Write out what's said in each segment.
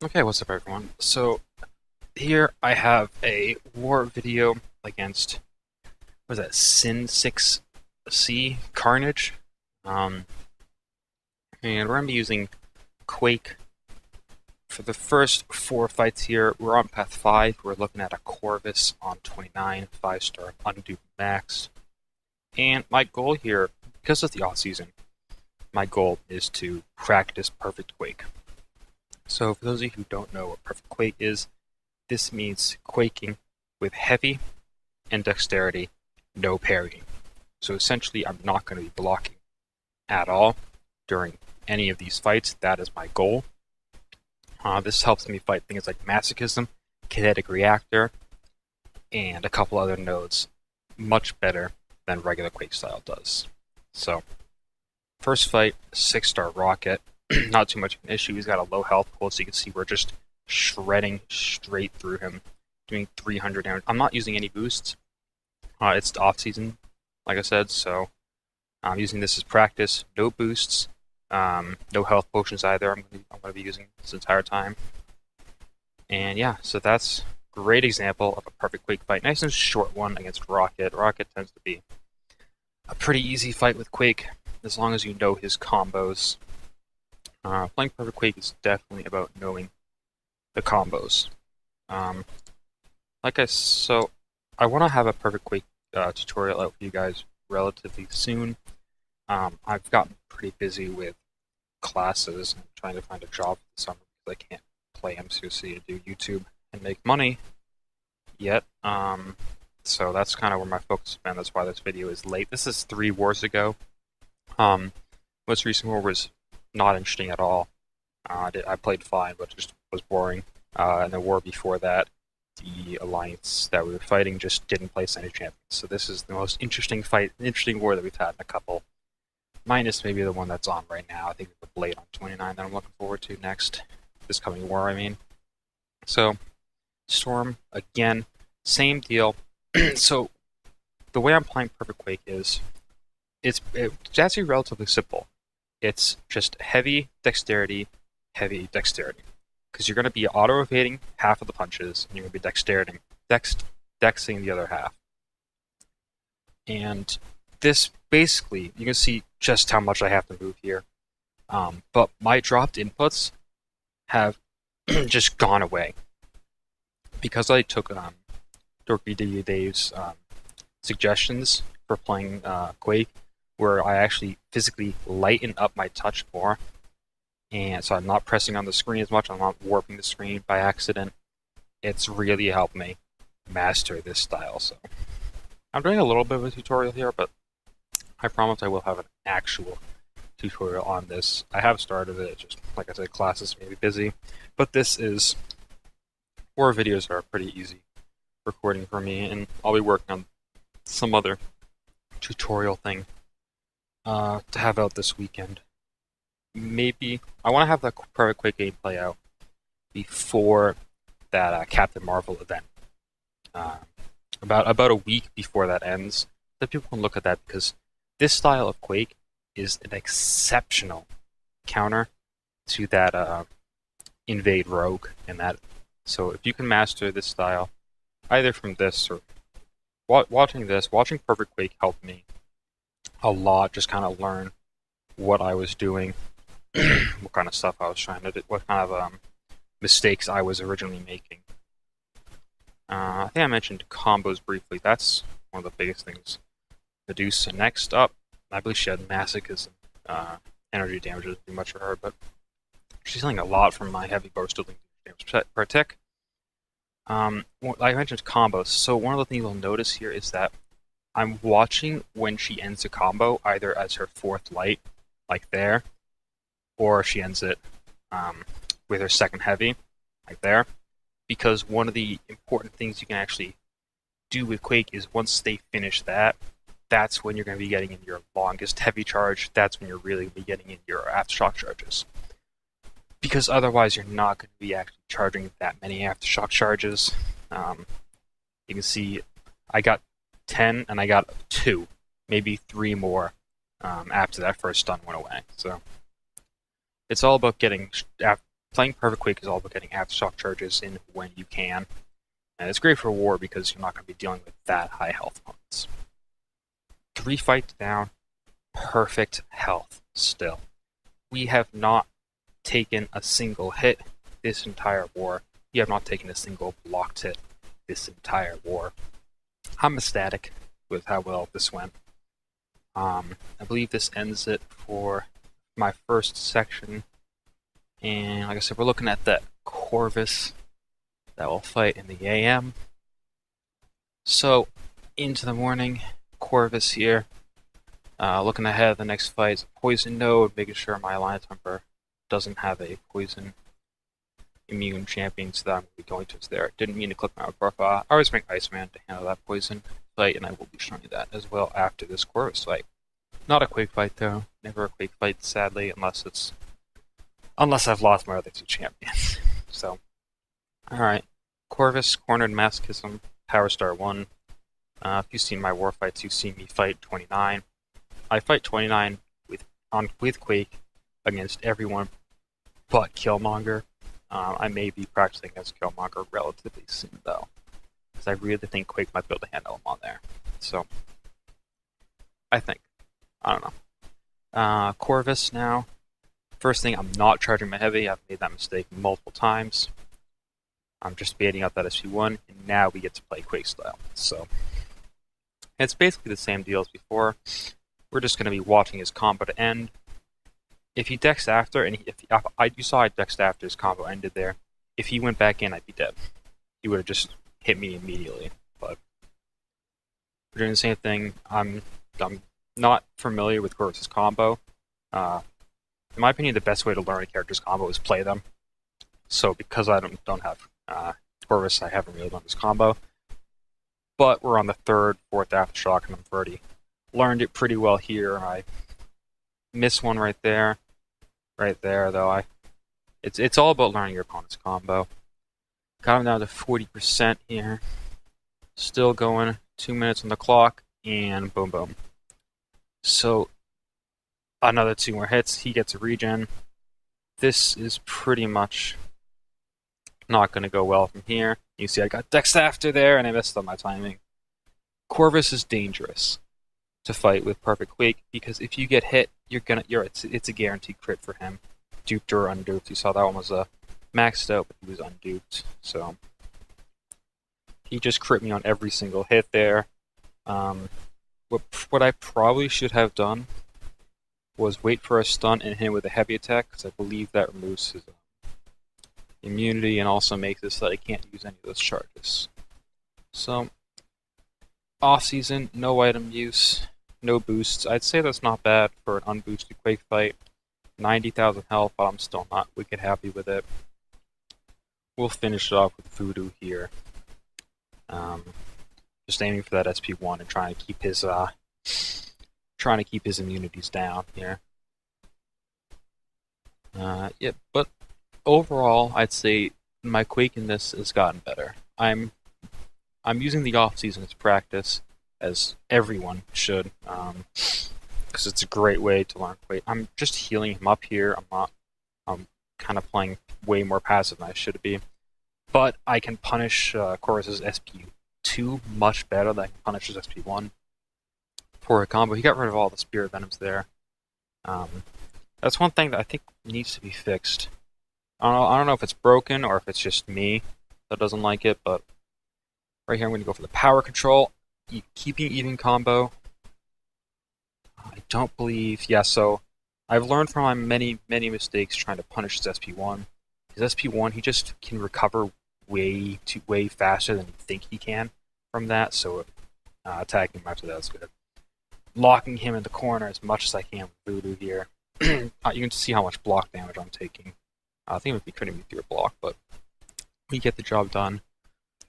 Okay, what's up everyone? So here I have a war video against, what is that, Sin 6C Carnage. Um, and we're going to be using Quake. For the first four fights here, we're on path 5. We're looking at a Corvus on 29, 5-star Undo Max. And my goal here, because of the off-season, my goal is to practice Perfect Quake. So for those of you who don't know what Perfect Quake is, this means quaking with heavy and dexterity, no parrying. So essentially, I'm not going to be blocking at all during any of these fights. That is my goal. This helps me fight things like Masochism, Kinetic Reactor, and a couple other nodes much better than regular Quake style does. So, first fight, 6-star Rocket. Not too much of an issue. He's got a low health pool, so you can see we're just shredding straight through him, doing 300 damage. I'm not using any boosts. It's off season, like I said, so I'm using this as practice. No boosts, no health potions either. I'm going to be using this entire time. And yeah, so that's a great example of a perfect Quake fight. Nice and short one against Rocket. Rocket tends to be a pretty easy fight with Quake, as long as you know his combos. Playing Perfect Quake is definitely about knowing the combos. So I want to have a Perfect Quake tutorial out for you guys relatively soon. I've gotten pretty busy with classes and trying to find a job for the summer because I can't play MCOC and do YouTube and make money yet. So that's kind of where my focus has been. That's why this video is late. This is 3 wars ago. Most recent war was not interesting at all. I played fine, but just was boring. And the war before that, the alliance that we were fighting just didn't place any champions. So this is the most interesting war that we've had in a couple. Minus maybe the one that's on right now. I think the Blade on 29 that I'm looking forward to next. This coming war, I mean. So, Storm, again, same deal. So, the way I'm playing Perfect Quake is, it's actually relatively simple. It's just heavy dexterity, because you're going to be auto-evading half of the punches, and you're going to be dexing the other half. And this basically, you can see just how much I have to move here. But my dropped inputs have just gone away. Because I took Dorky Dave's suggestions for playing Quake, where I actually physically lighten up my touch more, and so I'm not pressing on the screen as much, I'm not warping the screen by accident. It's really helped me master this style. So I'm doing a little bit of a tutorial here, but I promise I will have an actual tutorial on this. I have started it, just like I said, classes may be busy, but this is war videos are pretty easy recording for me, and I'll be working on some other tutorial thing to have out this weekend. Maybe I want to have the Perfect Quake gameplay out before that Captain Marvel event. About a week before that ends, that people can look at that, because this style of Quake is an exceptional counter to that invade rogue and that. So if you can master this style, either from this or watching Perfect Quake helped me a lot. Just kind of learn what I was doing, what kind of stuff I was trying to do, what kind of mistakes I was originally making. I think I mentioned combos briefly. That's one of the biggest things to do. So next up, I believe she had Masochism. Energy damage isn't too much for her, but she's dealing a lot from my heavy burst of damage per tick. I mentioned combos. So one of the things you'll notice here is that I'm watching when she ends a combo, either as her 4th light, like there, or she ends it with her 2nd heavy, like there. Because one of the important things you can actually do with Quake is once they finish that, that's when you're going to be getting in your longest heavy charge. That's when you're really going to be getting in your aftershock charges. Because otherwise you're not going to be actually charging that many aftershock charges. You can see I got 10 and I got 2, maybe 3 more after that first stun went away. So it's all about getting playing Perfect Quake is all about getting aftershock charges in when you can. And it's great for war because you're not going to be dealing with that high health opponents. 3 fights down, perfect health still. We have not taken a single hit this entire war. We have not taken a single blocked hit this entire war. I'm ecstatic with how well this went. I believe this ends it for my first section. And like I said, we're looking at that Corvus that will fight in the AM. So, into the morning, Corvus here. Looking ahead, the next fight is a poison node, making sure my alliance member doesn't have a poison immune champion, so that I'm going to be there. Didn't mean to click my profile. I always make Iceman to handle that poison fight, and I will be showing you that as well after this Corvus fight. Not a Quake fight though. Never a Quake fight, sadly, unless I've lost my other 2 champions. So, alright. Corvus, Cornered Masochism, Power Star 1. If you've seen my war fights, you've seen me fight 29. I fight 29 with Quake against everyone but Killmonger. I may be practicing against Killmonger relatively soon, though, because I really think Quake might be able to handle him on there. So, I think. I don't know. Corvus now. First thing, I'm not charging my heavy. I've made that mistake multiple times. I'm just baiting out that SP1, and now we get to play Quake style. So, it's basically the same deal as before. We're just going to be watching his combo to end. If he decks after, and you saw I dexed after his combo ended there. If he went back in, I'd be dead. He would have just hit me immediately. But we're doing the same thing. I'm not familiar with Corvus' combo. In my opinion, the best way to learn a character's combo is play them. So because I don't have Corvus, I haven't really learned his combo. But we're on the 3rd, 4th aftershock, and I've already learned it pretty well here. I missed one right there. Right there, though. It's all about learning your opponent's combo. Got him down to 40% here. Still going. 2 minutes on the clock, and boom, boom. So, another 2 more hits. He gets a regen. This is pretty much not going to go well from here. You see I got dexed after there, and I messed up my timing. Corvus is dangerous to fight with Perfect Quake, because if you get hit, it's a guaranteed crit for him. Duped or unduped. You saw that one was maxed out, but he was unduped. So, he just crit me on every single hit there. What I probably should have done was wait for a stun and hit him with a heavy attack, because I believe that removes his immunity and also makes it so that I can't use any of those charges. So, off-season, no item use, no boosts. I'd say that's not bad for an unboosted Quake fight. 90,000 health, but I'm still not wicked happy with it. We'll finish it off with Voodoo here. Just aiming for that SP1 and trying to keep his immunities down here. Yeah, but overall, I'd say my Quake in this has gotten better. I'm using the off-season as practice, as everyone should, because it's a great way to learn Quake. I'm just healing him up here. I'm kind of playing way more passive than I should be. But I can punish Corvus' SP2 much better than I can punish his SP1 for a combo. He got rid of all the Spirit Venoms there. That's one thing that I think needs to be fixed. I don't know if it's broken or if it's just me that doesn't like it, but right here I'm going to go for the power control. Keeping even combo. I don't believe... Yeah, so I've learned from my many mistakes trying to punish his SP1. His SP1, he just can recover way faster than you think he can from that, so attacking him after that is good. Locking him in the corner as much as I can with Voodoo here. You can see how much block damage I'm taking. I think it would be critting me through a block, but we get the job done.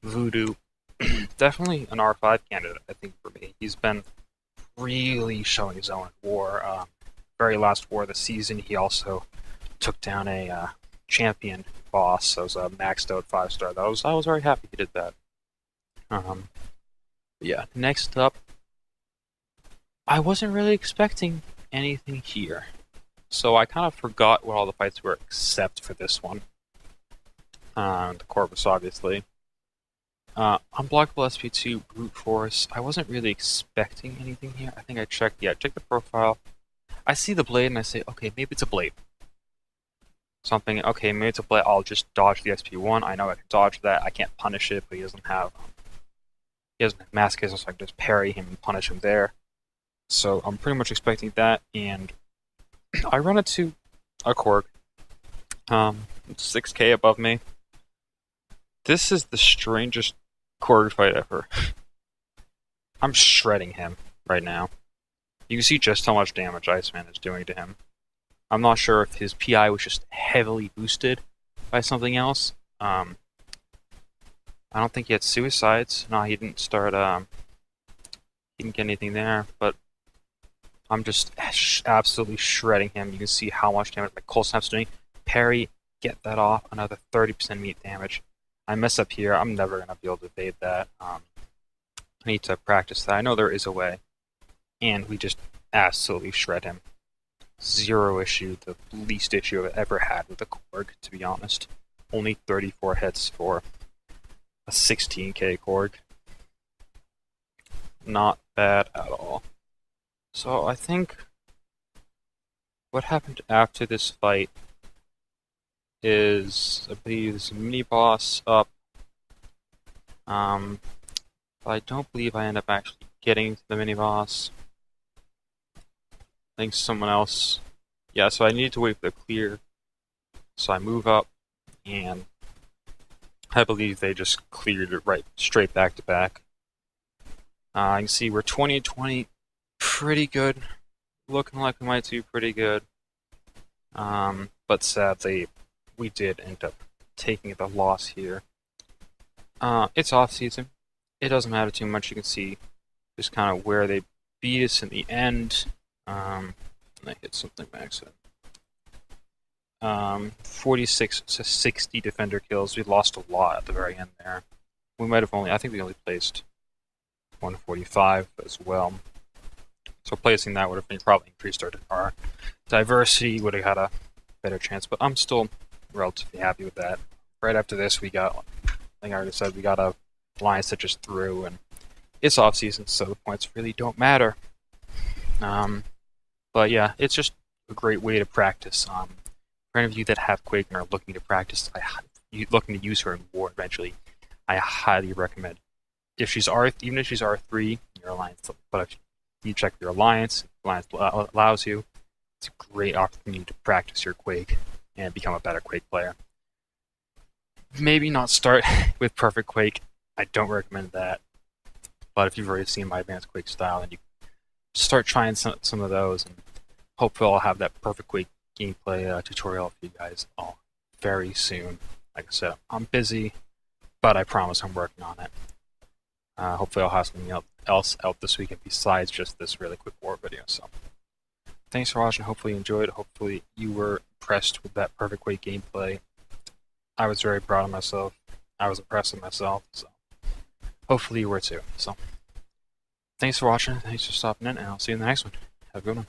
Voodoo, definitely an R5 candidate, I think, for me. He's been really showing his own at war. Very last war of the season, he also took down a champion boss. That was a maxed out 5-star. I was very happy he did that. Yeah, next up, I wasn't really expecting anything here. So I kind of forgot what all the fights were except for this one. The Corvus, obviously. Unblockable SP2 brute force. I wasn't really expecting anything here. I think I checked. Yeah, check the profile. I see the blade and I say, okay, maybe it's a blade. Something. Okay, maybe it's a blade. I'll just dodge the SP1. I know I can dodge that. I can't punish it, but he doesn't have masochism, so I can just parry him and punish him there. So I'm pretty much expecting that, and I run it to a Korg. 6k above me. This is the strangest Korg fight ever. I'm shredding him right now. You can see just how much damage Iceman is doing to him. I'm not sure if his PI was just heavily boosted by something else. I don't think he had suicides. No, he didn't start. He didn't get anything there, but I'm just absolutely shredding him. You can see how much damage my cold snap's doing. Parry, get that off. Another 30% meat damage. I mess up here. I'm never gonna be able to evade that. I need to practice that. I know there is a way, and we just absolutely shred him. Zero issue. The least issue I've ever had with a Korg, to be honest. Only 34 hits for a 16k Korg. Not bad at all. So I think what happened after this fight is, I believe, this mini boss up. But I don't believe I end up actually getting to the mini boss. I think someone else. Yeah, so I need to wait for the clear. So I move up, and I believe they just cleared it right straight back to back. You can see we're 20-20, pretty good. Looking like we might do pretty good. But sadly, we did end up taking the loss here. It's off season. It doesn't matter too much. You can see just kind of where they beat us in the end. I hit something by accident. 46 to 60 defender kills. We lost a lot at the very end there. We might have I think we only placed 145 as well. So placing that would have probably increased our diversity, would have had a better chance, but I'm still relatively happy with that. Right after this, we got, I think I already said, we got a alliance that just threw, and it's off season, so the points really don't matter. But yeah, it's just a great way to practice. For any of you that have Quake and are looking to practice, looking to use her in war eventually, I highly recommend. If she's even if she's R3 in your alliance, but if you check your alliance allows you, it's a great opportunity to practice your Quake and become a better Quake player. Maybe not start with perfect Quake. I don't recommend that. But if you've already seen my advanced Quake style, then you start trying some of those, and hopefully I'll have that perfect Quake gameplay tutorial for you guys all very soon. Like I said, I'm busy, but I promise I'm working on it. Hopefully I'll have something else out this weekend besides just this really quick war video. So thanks for watching. Hopefully you enjoyed. Hopefully you were impressed with that perfect Quake gameplay. I was very proud of myself. I was impressed with myself. So hopefully you were too. So thanks for watching. Thanks for stopping in, and I'll see you in the next one. Have a good one.